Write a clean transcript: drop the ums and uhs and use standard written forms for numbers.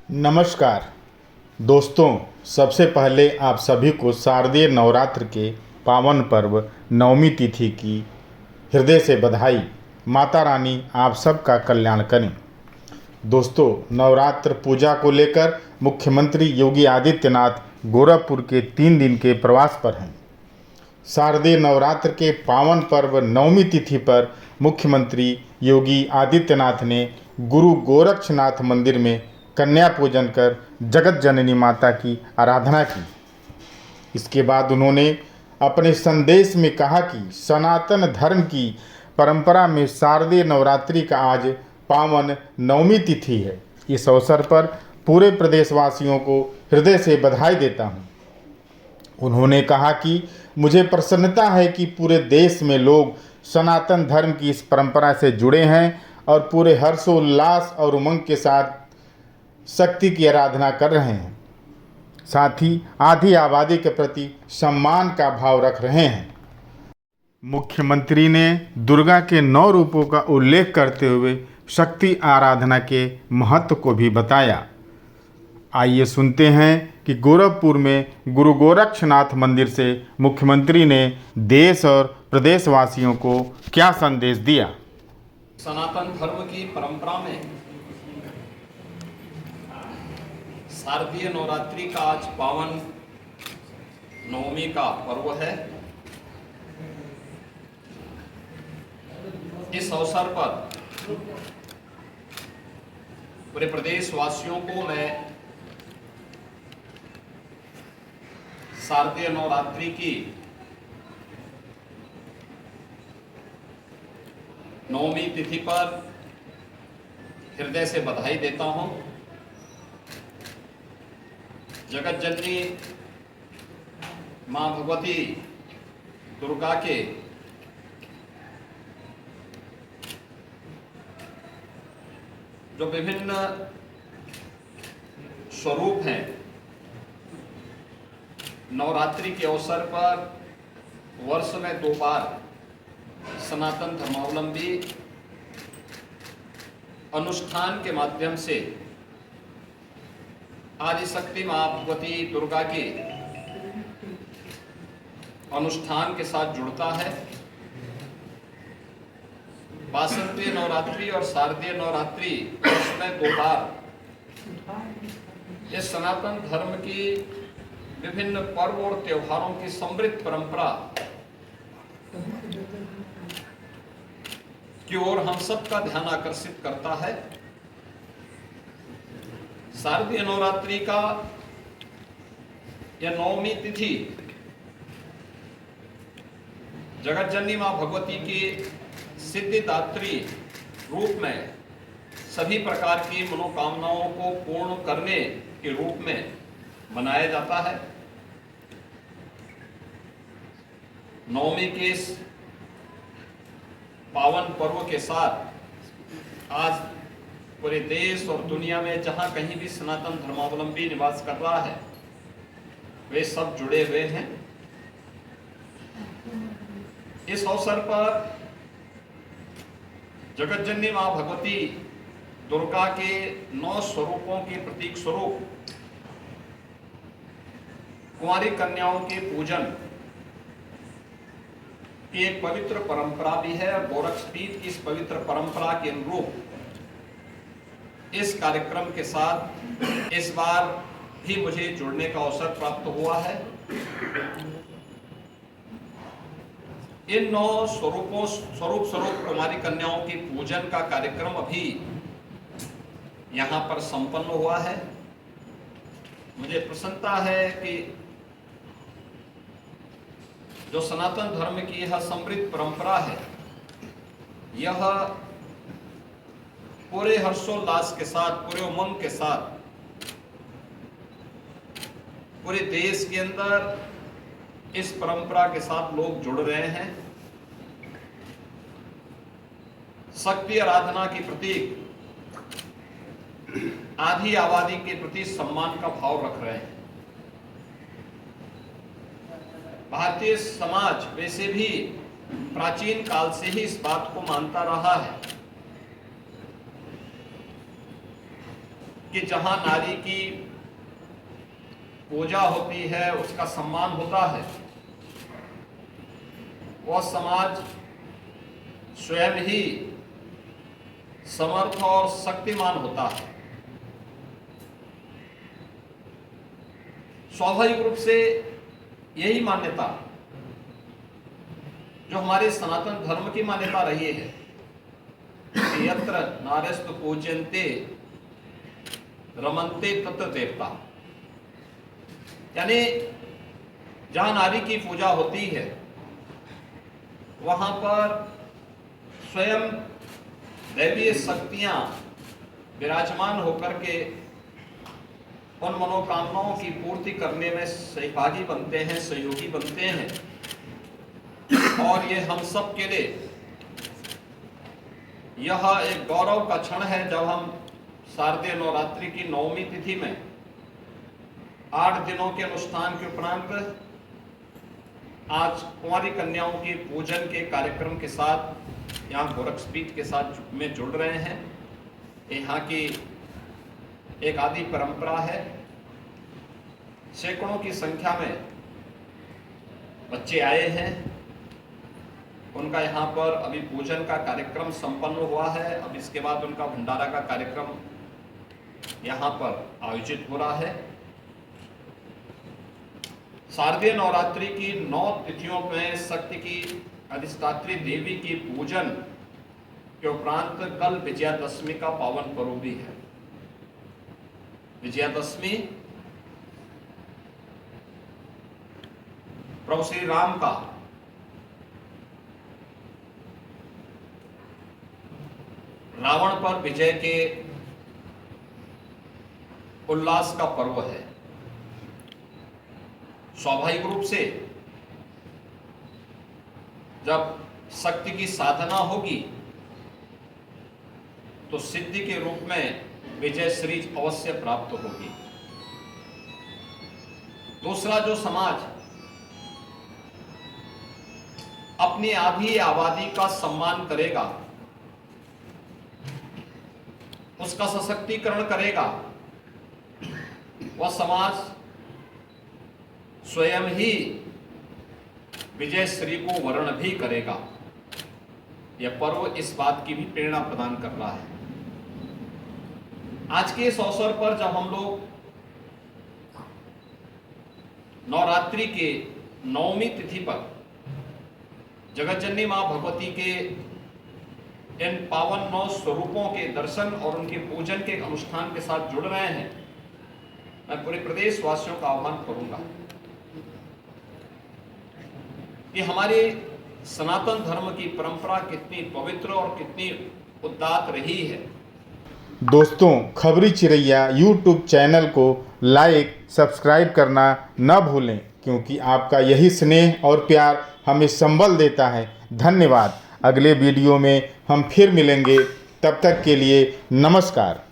नमस्कार दोस्तों, सबसे पहले आप सभी को शारदीय नवरात्र के पावन पर्व नवमी तिथि की हृदय से बधाई। माता रानी आप सबका कल्याण करें। दोस्तों, नवरात्र पूजा को लेकर मुख्यमंत्री योगी आदित्यनाथ गोरखपुर के 3 दिन के प्रवास पर हैं। शारदीय नवरात्र के पावन पर्व नवमी तिथि पर मुख्यमंत्री योगी आदित्यनाथ ने गुरु गोरक्षनाथ मंदिर में कन्या पूजन कर जगत जननी माता की आराधना की। इसके बाद उन्होंने अपने संदेश में कहा कि सनातन धर्म की परंपरा में शारदीय नवरात्रि का आज पावन नवमी तिथि है। इस अवसर पर पूरे प्रदेशवासियों को हृदय से बधाई देता हूँ। उन्होंने कहा कि मुझे प्रसन्नता है कि पूरे देश में लोग सनातन धर्म की इस परंपरा से जुड़े हैं और पूरे हर्षोल्लास और उमंग के साथ शक्ति की आराधना कर रहे हैं। साथ ही आधी आबादी के प्रति सम्मान का भाव रख रहे हैं। मुख्यमंत्री ने दुर्गा के 9 रूपों का उल्लेख करते हुए शक्ति आराधना के महत्व को भी बताया। आइए सुनते हैं कि गोरखपुर में गुरु गोरक्षनाथ मंदिर से मुख्यमंत्री ने देश और प्रदेशवासियों को क्या संदेश दिया। सनातन धर्म की परंपरा में शारदीय नवरात्रि का आज पावन नवमी का पर्व है। इस अवसर पर पूरे प्रदेशवासियों को मैं शारदीय नवरात्रि की नवमी तिथि पर हृदय से बधाई देता हूं। जगत जननी मां भगवती दुर्गा के जो विभिन्न स्वरूप हैं, नवरात्रि के अवसर पर वर्ष में 2 बार सनातन धर्मावलंबी अनुष्ठान के माध्यम से आदिशक्ति मां भगवती दुर्गा के अनुष्ठान के साथ जुड़ता है। वासंतीय नवरात्रि और शारदीय नवरात्रि उसमें 2 बार ये सनातन धर्म की विभिन्न पर्व और त्योहारों की समृद्ध परंपरा की ओर हम सबका ध्यान आकर्षित करता है। शारदीय नवरात्रि का यह नवमी तिथि जगत जननी मां भगवती की सिद्धिदात्री रूप में सभी प्रकार की मनोकामनाओं को पूर्ण करने के रूप में मनाया जाता है। नवमी के इस पावन पर्व के साथ आज पूरे देश और दुनिया में जहां कहीं भी सनातन धर्मावलंबी निवास कर रहा है, वे सब जुड़े हुए हैं। इस अवसर पर जगत जननी मां भगवती दुर्गा के 9 स्वरूपों के प्रतीक स्वरूप कुंवारी कन्याओं के पूजन की एक पवित्र परंपरा भी है और गोरक्षपीठ की इस पवित्र परंपरा के अनुरूप इस कार्यक्रम के साथ इस बार भी मुझे जुड़ने का अवसर प्राप्त हुआ है। इन 9 स्वरूप कुमारी कन्याओं की पूजन का कार्यक्रम अभी यहाँ पर संपन्न हुआ है। मुझे प्रसन्नता है कि जो सनातन धर्म की यह समृद्ध परंपरा है, यह पूरे हर्षोल्लास के साथ, पूरे उमंग के साथ पूरे देश के अंदर इस परंपरा के साथ लोग जुड़ रहे हैं। शक्ति आराधना के प्रतीक आधी आबादी के प्रति सम्मान का भाव रख रहे हैं। भारतीय समाज वैसे भी प्राचीन काल से ही इस बात को मानता रहा है कि जहां नारी की पूजा होती है, उसका सम्मान होता है, वह समाज स्वयं ही समर्थ और शक्तिमान होता है। स्वाभाविक रूप से यही मान्यता जो हमारे सनातन धर्म की मान्यता रही है कि यत्र नार्यस्तु पूज्यन्ते रमन्ते तत्र देवता, यानी जहां नारी की पूजा होती है वहां पर स्वयं दैवीय शक्तियां विराजमान होकर के उन मनोकामनाओं की पूर्ति करने में सहभागी बनते हैं, सहयोगी बनते हैं। और ये हम सब के लिए यह एक गौरव का क्षण है जब हम शारदीय नवरात्रि की नवमी तिथि में 8 दिनों के अनुष्ठान के उपरांत आज कुंवारी कन्याओं के पूजन के कार्यक्रम के साथ यहाँ गोरक्षपीठ के साथ में जुड़ रहे हैं। यहाँ की एक आदि परंपरा है। सैकड़ों की संख्या में बच्चे आए हैं। उनका यहाँ पर अभी पूजन का कार्यक्रम संपन्न हुआ है। अब इसके बाद उनका भंडारा का कार्यक्रम यहाँ पर आयोजित हो रहा है। शारदीय नवरात्रि की 9 तिथियों में शक्ति की अधिष्ठात्री देवी की पूजन के उपरांत कल विजयादशमी का पावन पर्व भी है। विजयादशमी प्रभु श्री राम का रावण पर विजय के उल्लास का पर्व है। स्वाभाविक रूप से जब शक्ति की साधना होगी तो सिद्धि के रूप में विजय श्री अवश्य प्राप्त होगी। दूसरा, जो समाज अपनी आधी आबादी का सम्मान करेगा, उसका सशक्तिकरण करेगा, वह समाज स्वयं ही विजय श्री को वर्ण भी करेगा। यह पर्व इस बात की भी प्रेरणा प्रदान कर रहा है। आज के इस अवसर पर जब हम लोग नवरात्रि के नवमी तिथि पर जगतजननी मां भगवती के इन पावन 9 स्वरूपों के दर्शन और उनके पूजन के अनुष्ठान के साथ जुड़ रहे हैं, मैं पूरे प्रदेश वासियों का आह्वान करूंगा कि हमारे सनातन धर्म की परंपरा कितनी पवित्र और कितनी उदात्त रही है। दोस्तों, खबरी चिरैया यूट्यूब चैनल को लाइक सब्सक्राइब करना न भूलें, क्योंकि आपका यही स्नेह और प्यार हमें संबल देता है। धन्यवाद। अगले वीडियो में हम फिर मिलेंगे। तब तक के लिए नमस्कार।